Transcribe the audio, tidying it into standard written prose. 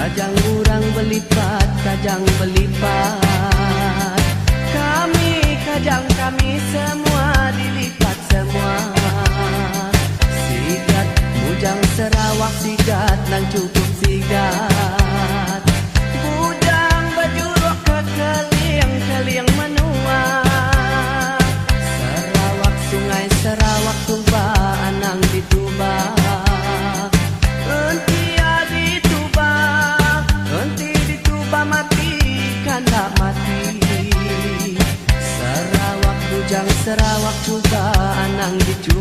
Kajang urang belipat, kajang belipat. Kami semua dilipat semua. Sigat bujang Sarawak, sigat nang cukup sigat. Bujang bajurok ke keliang menua. Sarawak sungai Sarawak tumbaan nang ditubah. Mati Sarawak bujang Sarawak cubaan nang dicu